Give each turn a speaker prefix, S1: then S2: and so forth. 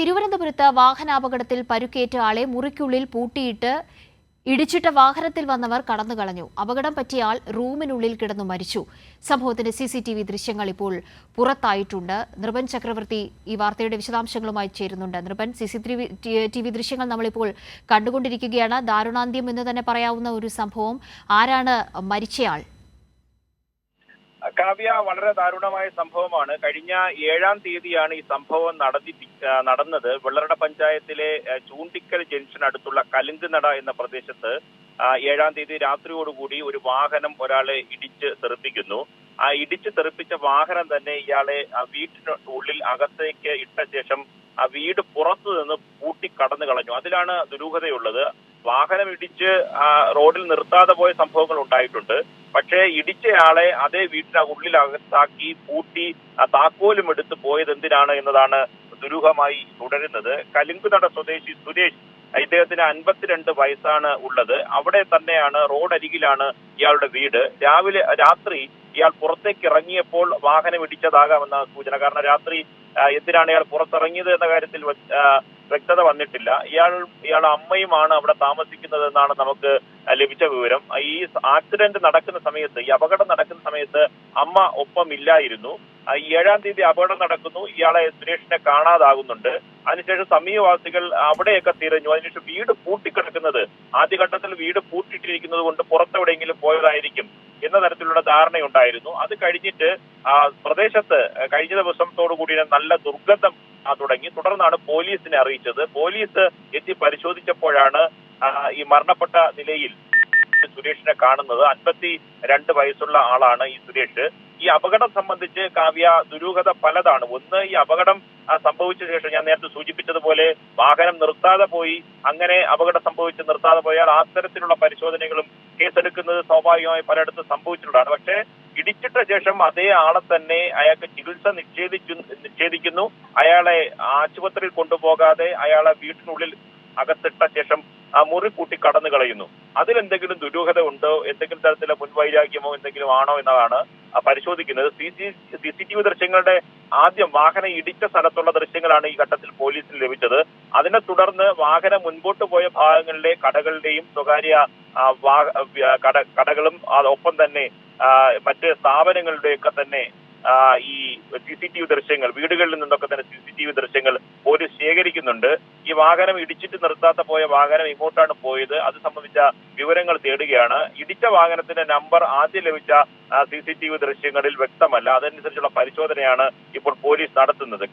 S1: തിരുവനന്തപുരത്ത് വാഹനാപകടത്തിൽ പരുക്കേറ്റ ആളെ മുറിക്കുള്ളിൽ പൂട്ടിയിട്ട് ഇടിച്ചിട്ട വാഹനത്തിൽ വന്നവർ കടന്നുകളഞ്ഞു. അപകടം പറ്റിയ ആൾ റൂമിനുള്ളിൽ കിടന്നു മരിച്ചു. സംഭവത്തിന്റെ CCTV ദൃശ്യങ്ങൾ ഇപ്പോൾ പുറത്തായിട്ടുണ്ട്. നൃപൻ ചക്രവർത്തി ഈ വാർത്തയുടെ വിശദാംശങ്ങളുമായി ചേരുന്നുണ്ട്. നൃപൻ, CCTV ദൃശ്യങ്ങൾ നമ്മളിപ്പോൾ കണ്ടുകൊണ്ടിരിക്കുകയാണ്. ദാരുണാന്ത്യം എന്ന് തന്നെ പറയാവുന്ന ഒരു സംഭവം. ആരാണ് മരിച്ചയാൾ?
S2: കാവ്യ, വളരെ ദാരുണമായ സംഭവമാണ്. കഴിഞ്ഞ 7-ാം തീയതിയാണ് ഈ സംഭവം നടന്നത്. വെള്ളറട പഞ്ചായത്തിലെ ചൂണ്ടിക്കൽ ജംഗ്ഷൻ അടുത്തുള്ള കലുങ്കുനട എന്ന പ്രദേശത്ത് 7-ാം തീയതി രാത്രിയോടുകൂടി ഒരു വാഹനം ഒരാളെ ഇടിച്ച് തെറിപ്പിക്കുന്നു. ആ ഇടിച്ച് തെറിപ്പിച്ച വാഹനം തന്നെ ഇയാളെ വീട്ടിന് ഉള്ളിൽ അകത്തേക്ക് ഇട്ട ശേഷം ആ വീട് പുറത്തു നിന്ന് പൂട്ടി കടന്നു കളഞ്ഞു. അതിലാണ് ദുരൂഹതയുള്ളത്. വാഹനം ഇടിച്ച് റോഡിൽ നിർത്താതെ പോയ സംഭവങ്ങൾ ഉണ്ടായിട്ടുണ്ട്. പക്ഷേ ഇടിച്ചയാളെ അതേ വീട്ടിനുള്ളിലകത്താക്കി പൂട്ടി താക്കോലും എടുത്ത് പോയത് എന്തിനാണ് എന്നതാണ് ദുരൂഹമായി തുടരുന്നത്. കലുങ്കുനട സ്വദേശി സുരേഷ്, ഇദ്ദേഹത്തിന് 52 വയസ്സാണ് ഉള്ളത്. അവിടെ തന്നെയാണ്, റോഡരികിലാണ് ഇയാളുടെ വീട്. രാത്രി ഇയാൾ പുറത്തേക്ക് ഇറങ്ങിയപ്പോൾ വാഹനം ഇടിച്ചതാകാമെന്ന സൂചന. കാരണം രാത്രി എന്തിനാണ് ഇയാൾ പുറത്തിറങ്ങിയത് എന്ന കാര്യത്തിൽ വ്യക്തത വന്നിട്ടില്ല. ഇയാളുടെ അമ്മയുമാണ് അവിടെ താമസിക്കുന്നത് എന്നാണ് നമുക്ക് ലഭിച്ച വിവരം. ഈ ആക്സിഡന്റ് നടക്കുന്ന സമയത്ത്, ഈ അപകടം നടക്കുന്ന സമയത്ത് അമ്മ ഒപ്പം ഇല്ലായിരുന്നു. 7-ാം തീയതി അപകടം നടക്കുന്നു. ഇയാളെ സുരേഷിനെ കാണാതാകുന്നുണ്ട്. അതിനുശേഷം സമീപവാസികൾ അവിടെയൊക്കെ തിരഞ്ഞു. അതിനുശേഷം വീട് പൂട്ടിക്കിടക്കുന്നത്, ആദ്യഘട്ടത്തിൽ വീട് പൂട്ടിയിട്ടിരിക്കുന്നത് കൊണ്ട് പുറത്തെവിടെയെങ്കിലും പോയതായിരിക്കും എന്ന തരത്തിലുള്ള ധാരണയുണ്ടായിരുന്നു. അത് കഴിഞ്ഞിട്ട് പ്രദേശത്ത് കഴിഞ്ഞ ദിവസത്തോടുകൂടി നല്ല ദുർഗന്ധം തുടങ്ങി. തുടർന്നാണ് പോലീസിനെ അറിയിച്ചത്. പോലീസ് എത്തി പരിശോധിച്ചപ്പോഴാണ് ഈ മരണപ്പെട്ട നിലയിൽ സുരേഷിനെ കാണുന്നത്. 52 വയസ്സുള്ള ആളാണ് ഈ സുരേഷ്. ഈ അപകടം സംബന്ധിച്ച് കാവ്യ, ദുരൂഹത പലതാണ്. ഒന്ന്, ഈ അപകടം സംഭവിച്ച ശേഷം ഞാൻ നേരത്തെ സൂചിപ്പിച്ചതുപോലെ വാഹനം നിർത്താതെ പോയി. അങ്ങനെ അപകടം സംഭവിച്ച് നിർത്താതെ പോയാൽ അത്തരത്തിലുള്ള പരിശോധനകളും കേസെടുക്കുന്നത് സ്വാഭാവികമായി പലയിടത്തും സംഭവിച്ചിട്ടുള്ളതാണ്. പക്ഷേ ഇടിച്ചിട്ട ശേഷം അതേ ആളെ തന്നെ അയാൾക്ക് ചികിത്സ നിഷേധിക്കുന്നു. അയാളെ ആശുപത്രിയിൽ കൊണ്ടുപോകാതെ അയാളെ വീട്ടിനുള്ളിൽ അകത്തിട്ട ശേഷം മുറി കൂട്ടി കടന്നു കളയുന്നു. അതിലെന്തെങ്കിലും ദുരൂഹത ഉണ്ടോ, എന്തെങ്കിലും തരത്തിലുള്ള മുൻവൈരാഗ്യമോ എന്തെങ്കിലും ആണോ എന്നതാണ് പരിശോധിക്കുന്നത്. CCTV ദൃശ്യങ്ങളുടെ ആദ്യം വാഹനം ഇടിച്ച സ്ഥലത്തുള്ള ദൃശ്യങ്ങളാണ് ഈ ഘട്ടത്തിൽ പോലീസിന് ലഭിച്ചത്. അതിനെ തുടർന്ന് വാഹനം മുൻപോട്ട് പോയ ഭാഗങ്ങളിലെ കടകളുടെയും സ്വകാര്യ കടകളും ഒപ്പം തന്നെ മറ്റ് സ്ഥാപനങ്ങളുടെയൊക്കെ തന്നെ ഈ CCTV ദൃശ്യങ്ങൾ, വീടുകളിൽ നിന്നൊക്കെ തന്നെ CCTV ദൃശ്യങ്ങൾ പോലീസ് ശേഖരിക്കുന്നുണ്ട്. ഈ വാഹനം ഇടിച്ചിട്ട് നിർത്താത്ത പോയ വാഹനം എങ്ങോട്ടാണ് പോയത്, അത് സംബന്ധിച്ച വിവരങ്ങൾ തേടുകയാണ്. ഇടിച്ച വാഹനത്തിന്റെ നമ്പർ ആദ്യം ലഭിച്ച CCTV ദൃശ്യങ്ങളിൽ വ്യക്തമല്ല. അതനുസരിച്ചുള്ള പരിശോധനയാണ് ഇപ്പോൾ പോലീസ് നടത്തുന്നത്.